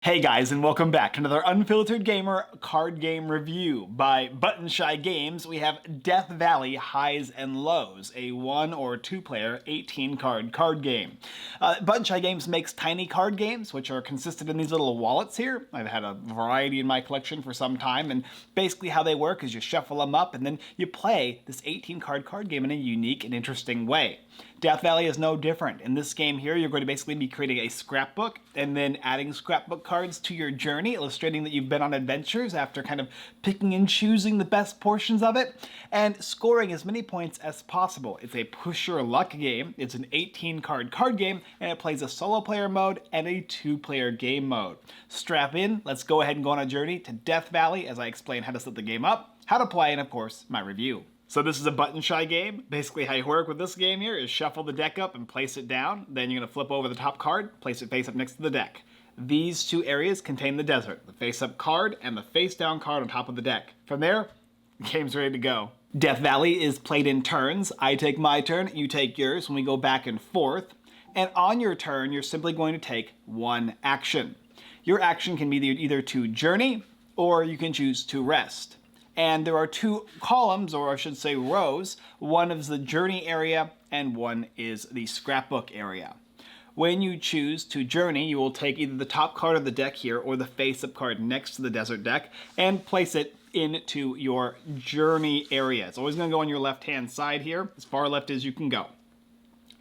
Hey guys, and welcome back to another Unfiltered Gamer card game review. By Button Shy Games, we have Death Valley Highs and Lows, a 1 or 2 player 18 card game. Button Shy Games makes tiny card games, which are consisted in these little wallets here. I've had a variety in my collection for some time, and basically how they work is you shuffle them up and then you play this 18 card game in a unique and interesting way. Death Valley is no different. In this game here, you're going to basically be creating a scrapbook and then adding scrapbook cards to your journey, illustrating that you've been on adventures after kind of picking and choosing the best portions of it, and scoring as many points as possible. It's a push your luck game. It's an 18 card game, and it plays a solo player mode and a 2-player game mode. Strap in, let's go ahead and go on a journey to Death Valley as I explain how to set the game up, how to play, and of course, my review. So this is a button shy game. Basically how you work with this game here is shuffle the deck up and place it down. Then you're gonna flip over the top card, place it face up next to the deck. These two areas contain the desert, the face up card and the face down card on top of the deck. From there, the game's ready to go. Death Valley is played in turns. I take my turn, you take yours when we go back and forth. And on your turn, you're simply going to take one action. Your action can be either to journey or you can choose to rest. And there are two columns, or I should say rows. One is the journey area and one is the scrapbook area. When you choose to journey, you will take either the top card of the deck here or the face-up card next to the desert deck and place it into your journey area. It's always going to go on your left-hand side here, as far left as you can go.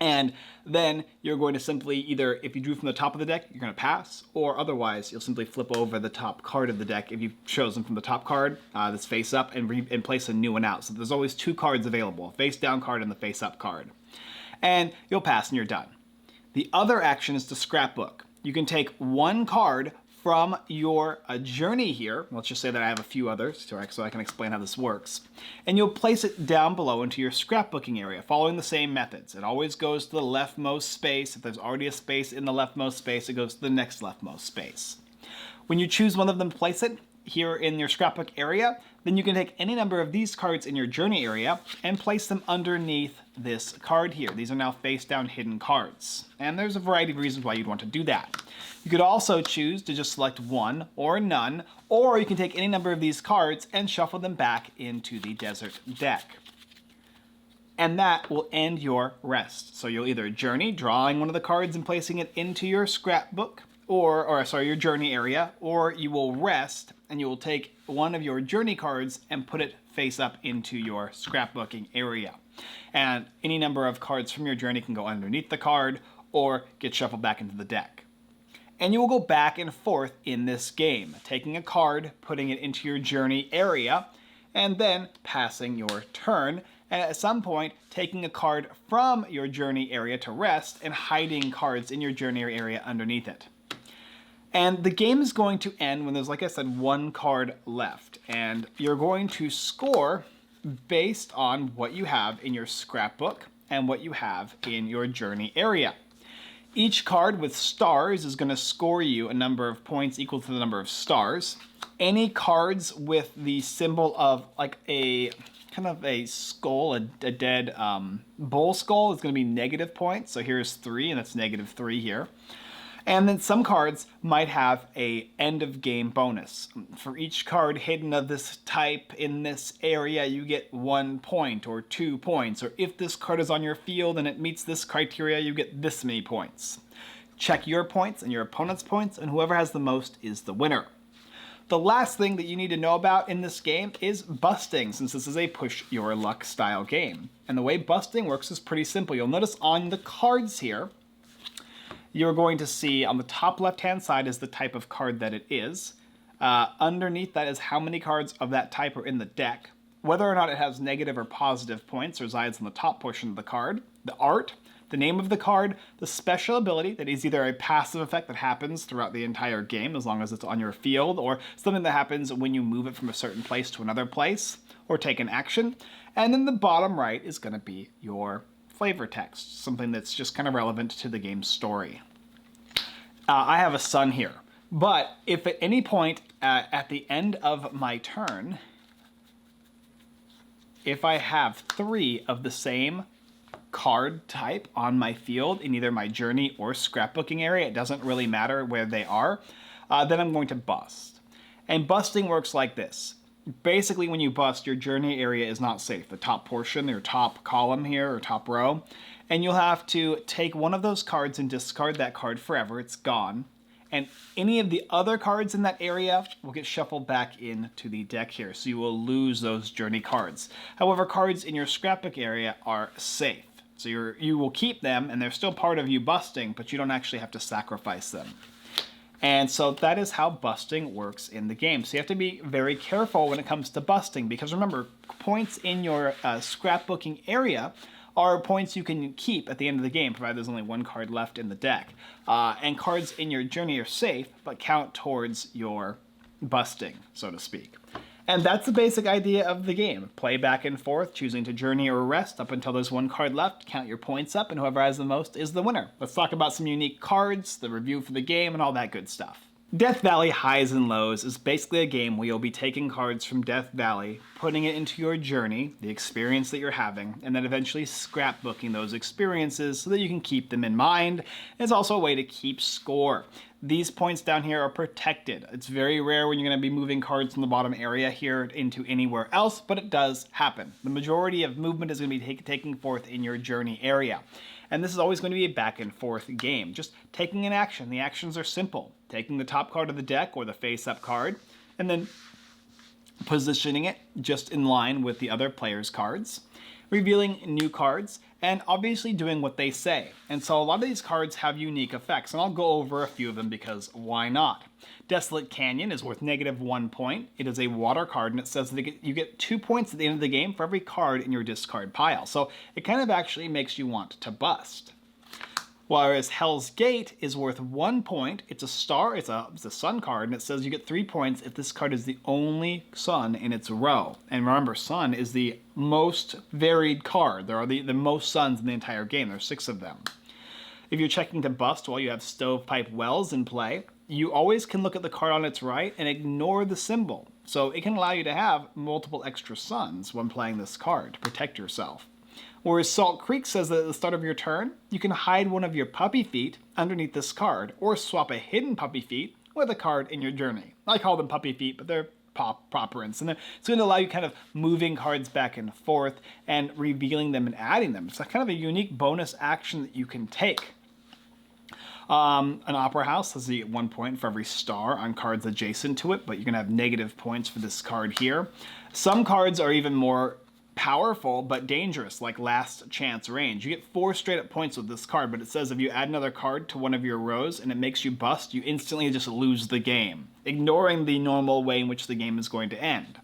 And then you're going to simply either, if you drew from the top of the deck, you're going to pass, or otherwise you'll simply flip over the top card of the deck if you've chosen from the top card that's face up and place a new one out. So there's always two cards available, a face down card and the face up card. And you'll pass and you're done. The other action is to scrapbook. You can take one card from your journey here. Let's just say that I have a few others so I can explain how this works. And you'll place it down below into your scrapbooking area, following the same methods. It always goes to the leftmost space. If there's already a space in the leftmost space, it goes to the next leftmost space. When you choose one of them to place it here in your scrapbook area, then you can take any number of these cards in your journey area and place them underneath this card here. These are now face down hidden cards. And there's a variety of reasons why you'd want to do that. You could also choose to just select one or none, or you can take any number of these cards and shuffle them back into the desert deck. And that will end your rest. So you'll either journey, drawing one of the cards and placing it into your scrapbook, or your journey area, or you will rest and you will take one of your journey cards and put it face up into your scrapbooking area. And any number of cards from your journey can go underneath the card or get shuffled back into the deck. And you will go back and forth in this game, taking a card, putting it into your journey area, and then passing your turn, and at some point taking a card from your journey area to rest and hiding cards in your journey area underneath it. And the game is going to end when there's, like I said, one card left. And you're going to score based on what you have in your scrapbook and what you have in your journey area. Each card with stars is going to score you a number of points equal to the number of stars. Any cards with the symbol of like a kind of a skull, a dead bull skull is going to be negative points. So here's 3 and that's -3 here. And then some cards might have a end of game bonus. For each card hidden of this type in this area, you get 1 point or 2 points. Or if this card is on your field and it meets this criteria, you get this many points. Check your points and your opponent's points, and whoever has the most is the winner. The last thing that you need to know about in this game is busting, since this is a push your luck style game. And the way busting works is pretty simple. You'll notice on the cards here, you're going to see on the top left-hand side is the type of card that it is. Underneath that is how many cards of that type are in the deck. Whether or not it has negative or positive points resides in the top portion of the card. The art, the name of the card, the special ability that is either a passive effect that happens throughout the entire game as long as it's on your field, or something that happens when you move it from a certain place to another place, or take an action. And then the bottom right is going to be your flavor text, something that's just kind of relevant to the game's story. I have a son here, but if at any point at the end of my turn, if I have 3 of the same card type on my field in either my journey or scrapbooking area, it doesn't really matter where they are, then I'm going to bust. And busting works like this. Basically, when you bust, your journey area is not safe. The top portion, your top column here, or top row. And you'll have to take one of those cards and discard that card forever. It's gone. And any of the other cards in that area will get shuffled back into the deck here. So you will lose those journey cards. However, cards in your scrapbook area are safe. So you will keep them, and they're still part of you busting, but you don't actually have to sacrifice them. And so that is how busting works in the game. So you have to be very careful when it comes to busting, because remember, points in your scrapbooking area are points you can keep at the end of the game, provided there's only one card left in the deck. And cards in your journey are safe, but count towards your busting, so to speak. And that's the basic idea of the game. Play back and forth, choosing to journey or rest up until there's one card left, count your points up, and whoever has the most is the winner. Let's talk about some unique cards, the review for the game, and all that good stuff. Death Valley Highs and Lows is basically a game where you'll be taking cards from Death Valley, putting it into your journey, the experience that you're having, and then eventually scrapbooking those experiences so that you can keep them in mind. It's also a way to keep score. These points down here are protected. It's very rare when you're going to be moving cards from the bottom area here into anywhere else, but it does happen. The majority of movement is going to be taking forth in your journey area. And this is always going to be a back and forth game. Just taking an action. The actions are simple. Taking the top card of the deck or the face-up card, and then positioning it just in line with the other player's cards, revealing new cards, and obviously doing what they say. And so a lot of these cards have unique effects, and I'll go over a few of them because why not? Desolate Canyon is worth -1 point. It is a water card, and it says that you get 2 points at the end of the game for every card in your discard pile. So it kind of actually makes you want to bust. Whereas Hell's Gate is worth 1 point. It's a star, it's a sun card, and it says you get 3 points if this card is the only sun in its row. And remember, sun is the most varied card. There are the most suns in the entire game. There's 6 of them. If you're checking to bust while you have Stovepipe Wells in play, you always can look at the card on its right and ignore the symbol. So it can allow you to have multiple extra suns when playing this card to protect yourself. Whereas Salt Creek says that at the start of your turn, you can hide one of your puppy feet underneath this card, or swap a hidden puppy feet with a card in your journey. I call them puppy feet, but they're paw prints. And it's going to allow you kind of moving cards back and forth and revealing them and adding them. It's kind of a unique bonus action that you can take. An Opera House says you get 1 point for every star on cards adjacent to it, but you're going to have negative points for this card here. Some cards are even more powerful but dangerous, like Last Chance Range. You get 4 straight up points with this card, but it says if you add another card to one of your rows and it makes you bust, you instantly just lose the game, ignoring the normal way in which the game is going to end.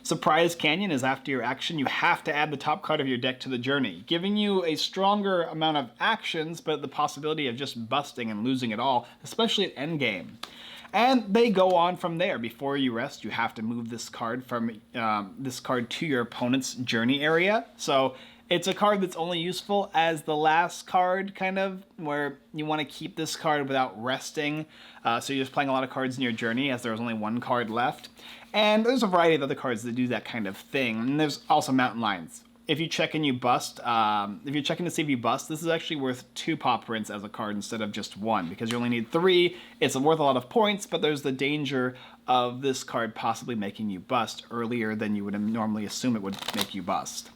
Surprise Canyon is after your action, you have to add the top card of your deck to the journey, giving you a stronger amount of actions, but the possibility of just busting and losing it all, especially at endgame. And they go on from there. Before you rest, you have to move this card from to your opponent's journey area. So it's a card that's only useful as the last card, kind of, where you want to keep this card without resting. So you're just playing a lot of cards in your journey as there's only 1 card left. And there's a variety of other cards that do that kind of thing. And there's also Mountain Lions. If you check and you bust, if you're checking to see if you bust, this is actually worth 2 paw prints as a card instead of just 1, because you only need 3. It's worth a lot of points, but there's the danger of this card possibly making you bust earlier than you would normally assume it would make you bust.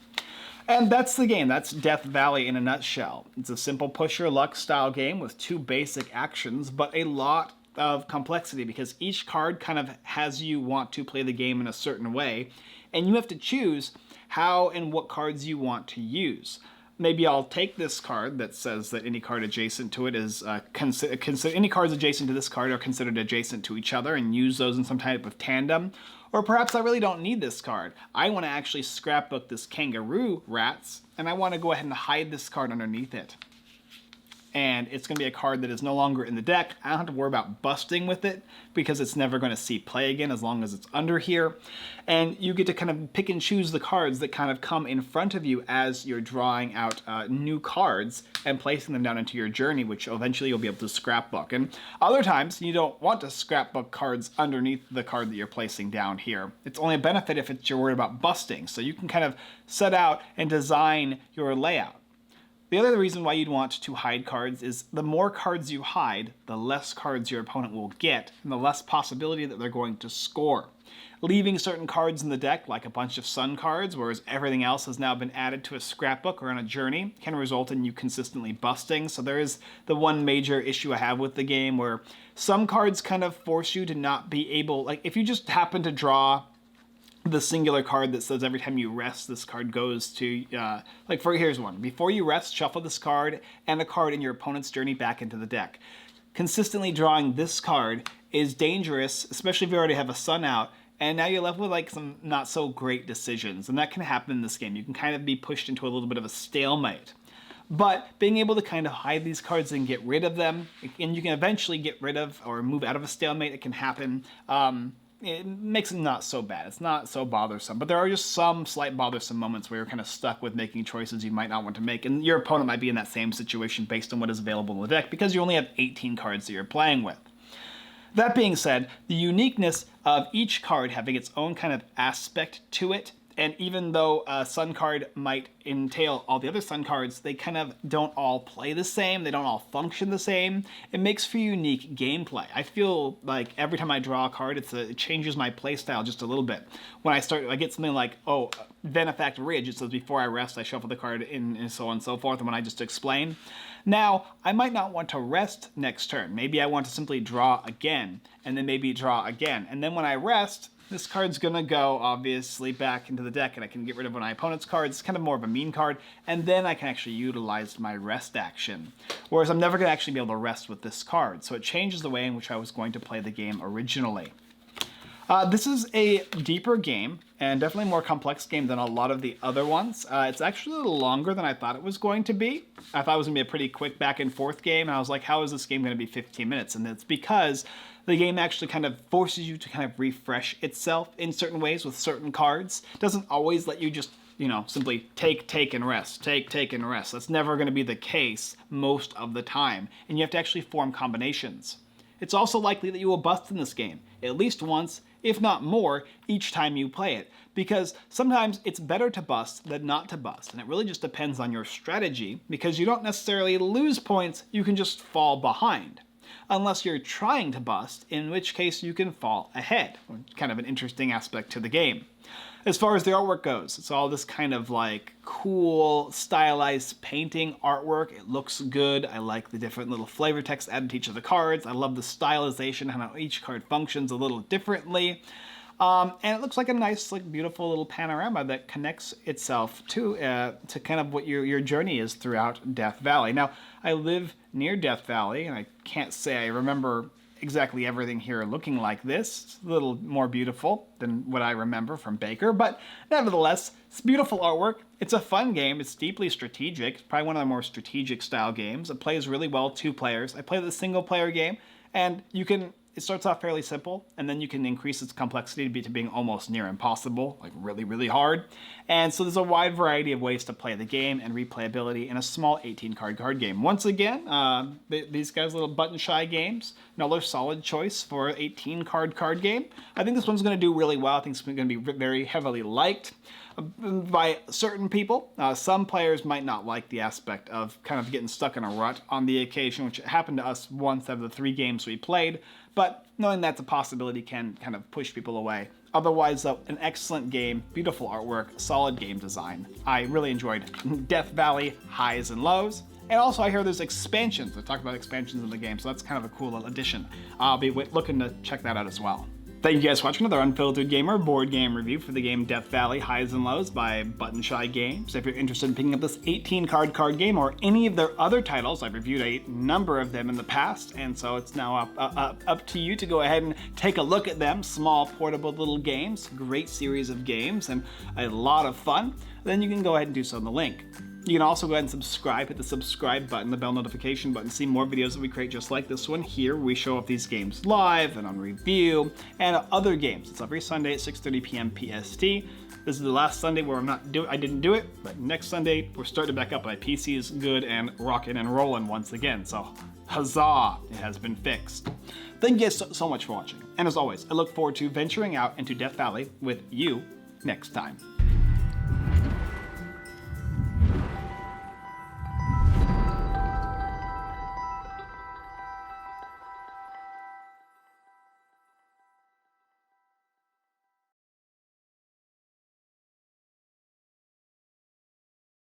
And that's the game. That's Death Valley in a nutshell. It's a simple push your luck style game with 2 basic actions, but a lot of complexity, because each card kind of has you want to play the game in a certain way, and you have to choose how and what cards you want to use. Maybe I'll take this card that says that any card adjacent to it is any cards adjacent to this card are considered adjacent to each other, and use those in some type of tandem. Or perhaps I really don't need this card. I want to actually scrapbook this Kangaroo Rats, and I want to go ahead and hide this card underneath it. And it's going to be a card that is no longer in the deck. I don't have to worry about busting with it because it's never going to see play again as long as it's under here. And you get to kind of pick and choose the cards that kind of come in front of you as you're drawing out new cards and placing them down into your journey, which eventually you'll be able to scrapbook. And other times you don't want to scrapbook cards underneath the card that you're placing down here. It's only a benefit if you're worried about busting. So you can kind of set out and design your layout. The other reason why you'd want to hide cards is the more cards you hide, the less cards your opponent will get, and the less possibility that they're going to score. Leaving certain cards in the deck, like a bunch of sun cards, whereas everything else has now been added to a scrapbook or on a journey, can result in you consistently busting. So there is the one major issue I have with the game where some cards kind of force you to not be able, like if you just happen to draw the singular card that says every time you rest, this card goes to, here's one. Before you rest, shuffle this card and a card in your opponent's journey back into the deck. Consistently drawing this card is dangerous, especially if you already have a sun out, and now you're left with like some not so great decisions, and that can happen in this game. You can kind of be pushed into a little bit of a stalemate. But being able to kind of hide these cards and get rid of them, and you can eventually get rid of or move out of a stalemate, it can happen. It makes it not so bad. It's not so bothersome, but there are just some slight bothersome moments where you're kind of stuck with making choices you might not want to make, and your opponent might be in that same situation based on what is available in the deck because you only have 18 cards that you're playing with. That being said, the uniqueness of each card having its own kind of aspect to it, and even though a sun card might entail all the other sun cards, they kind of don't all play the same, they don't all function the same. It makes for unique gameplay. I feel like every time I draw a card, it changes my playstyle just a little bit. When I get something like, Benefact Ridge, it says before I rest, I shuffle the card in, and so on and so forth, and when I just explain. Now, I might not want to rest next turn. Maybe I want to simply draw again, and then maybe draw again. And then when I rest, this card's gonna go, obviously, back into the deck, and I can get rid of my opponent's cards. It's kind of more of a mean card, and then I can actually utilize my rest action. Whereas I'm never gonna actually be able to rest with this card, so it changes the way in which I was going to play the game originally. This is a deeper game, and definitely a more complex game than a lot of the other ones. It's actually a little longer than I thought it was going to be. I thought it was going to be a pretty quick back and forth game, and I was like, how is this game going to be 15 minutes? And it's because the game actually kind of forces you to kind of refresh itself in certain ways with certain cards. It doesn't always let you just, simply take, and rest. Take, and rest. That's never going to be the case most of the time, and you have to actually form combinations. It's also likely that you will bust in this game, at least once, if not more, each time you play it, because sometimes it's better to bust than not to bust, and it really just depends on your strategy, because you don't necessarily lose points, you can just fall behind. Unless you're trying to bust, in which case you can fall ahead. Kind of an interesting aspect to the game. As far as the artwork goes, it's all this kind of like cool, stylized painting artwork. It looks good. I like the different little flavor text added to each of the cards. I love the stylization, how each card functions a little differently. And it looks like a nice, beautiful little panorama that connects itself to kind of what your journey is throughout Death Valley. Now, I live near Death Valley, and I can't say I remember exactly everything here looking like this. It's a little more beautiful than what I remember from Baker, but nevertheless, it's beautiful artwork. It's a fun game. It's deeply strategic. It's probably one of the more strategic style games. It plays really well 2 players. I play the single player game, and it starts off fairly simple, and then you can increase its complexity to being almost near impossible, like really, really hard. And so there's a wide variety of ways to play the game and replayability in a small 18-card game. Once again, these guys, little button-shy games, another solid choice for an 18-card game. I think this one's going to do really well. I think it's going to be very heavily liked by certain people. Some players might not like the aspect of kind of getting stuck in a rut on the occasion, which happened to us once out of the 3 games we played, but knowing that's a possibility can kind of push people away. Otherwise, though, an excellent game, beautiful artwork, solid game design. I really enjoyed Death Valley Highs and Lows. And also, I hear there's expansions. They talk about expansions in the game, so that's kind of a cool little addition. I'll be looking to check that out as well. Thank you guys for watching another Unfiltered Gamer board game review for the game Death Valley Highs and Lows by Button Shy Games. If you're interested in picking up this 18-card game or any of their other titles, I've reviewed a number of them in the past, and so it's now up to you to go ahead and take a look at them. Small, portable little games, great series of games, and a lot of fun. Then you can go ahead and do so in the link. You can also go ahead and subscribe, hit the subscribe button, the bell notification button, see more videos that we create just like this one here. We show off these games live and on review, and other games. It's every Sunday at 6:30 p.m. PST. This is the last Sunday where I didn't do it, but next Sunday we're starting back up. My PC is good and rocking and rolling once again, so huzzah, it has been fixed. Thank you guys so much for watching, and as always, I look forward to venturing out into Death Valley with you next time.